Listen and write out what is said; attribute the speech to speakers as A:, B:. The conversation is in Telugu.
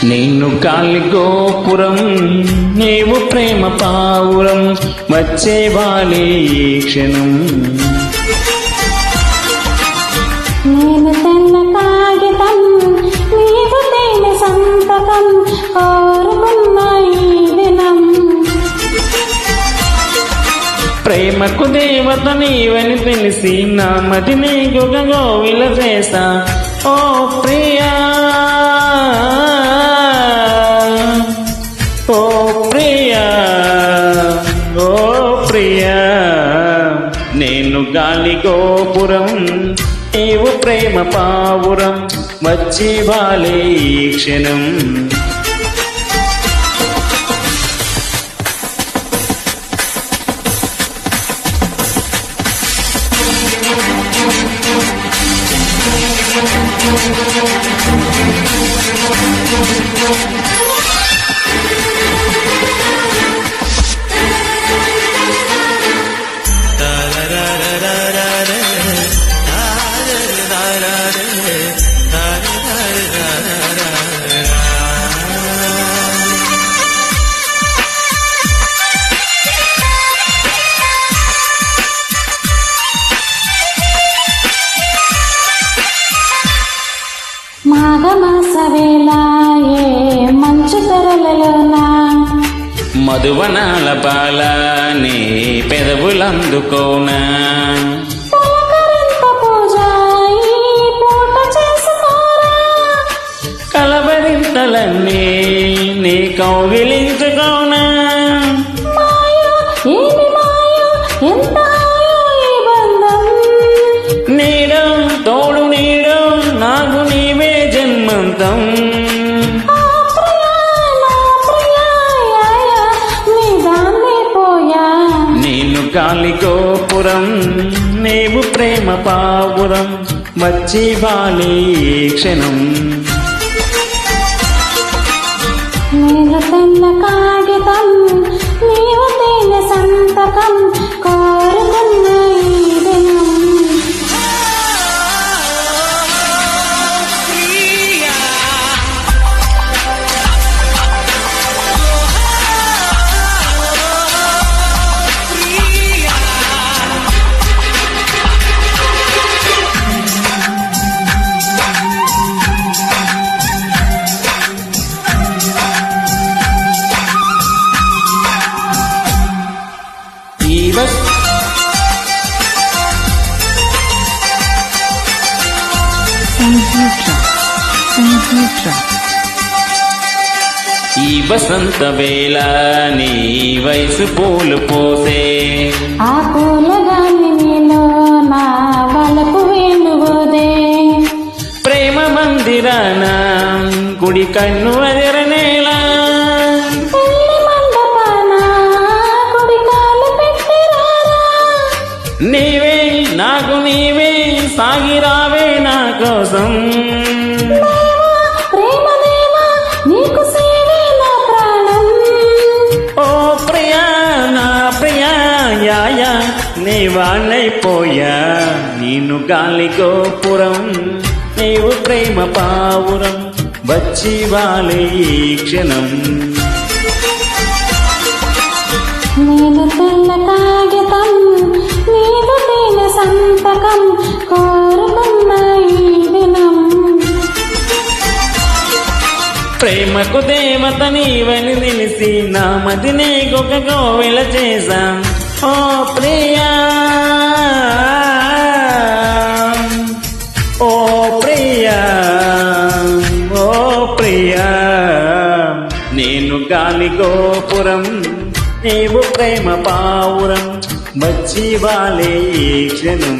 A: నేను గాలి గోపురం, నీవు ప్రేమ పావురం, వచ్చేవాలే ఈ క్షణం.
B: నేను తెల్ల కాగితం, నీవు తేనె సంతకం, కోరుకున్న ఈ దినం.
A: ప్రేమకు దేవత నీవని తెలిసి నా మదిని గోవిల చేసా. ఓ ప్రియా, ఓ ప్రియా, ఓ ప్రియా. నేను గాలి గోపురం, నీవు ప్రేమ పావురం, వచ్చి వాలే ఈ క్షణం.
B: మాఘమాస వేళ ఏ మంచు తెరలలోనా,
A: మధువనాల పాల నీ పెదవులందుకోనా.
B: తలకరింత పూజ ఈ పూట చేసుకోరా,
A: కలవరింతలన్నీ నీ కౌగిలించుకోనా.
B: మాయో ఏమి మాయో, ఎంత ఆయో ఈ బంధం.
A: నీడు తోడు నీడు నాకు నీవే జన్మంతం. నేను గాలి గోపురం, నీవు ప్రేమ పావురం, వచ్చి వాలే ఈ క్షణం.
B: నేను తెల్ల కాగితం, నీవు తేనె సంతకం, కోరుకున్న ఈ దినం.
A: ఈ వసంత వేళ నీ వయసు పూలు పోసే.
B: ఆ పూలగాన్ని నీలో నా వలపు వేణువోదే.
A: ప్రేమ మందిరాన కుడి కన్ను అదరనేలా,
B: పెళ్లి మండపాన కుడి కాలు పెట్టిరారా.
A: నీవే నాకు నీవే సాగిరావే నా కోసం.
B: ప్రేమ దేవా నీకు సేవే నా ప్రాణం.
A: ఓ ప్రియా నా ప్రియా, యాయా నీ వాణ్ణైపోయా. నేను గాలి గోపురం, నీవు ప్రేమ పావురం, వచ్చి వాలే ఈ క్షణం.
B: నేను తెల్ల కాగితం, నీవు తేనె సంతకం, కోరుకున్న ఈ దినం.
A: ప్రేమకు దేవత నీవని తెలిసి నా మదిని గోవిల చేశాం. ఓ ప్రియా, ఓ ప్రియా, ఓ ప్రియా. నేను గాలి గోపురం, నీవు ప్రేమ పావురం, వచ్చి వాలే ఈ క్షణం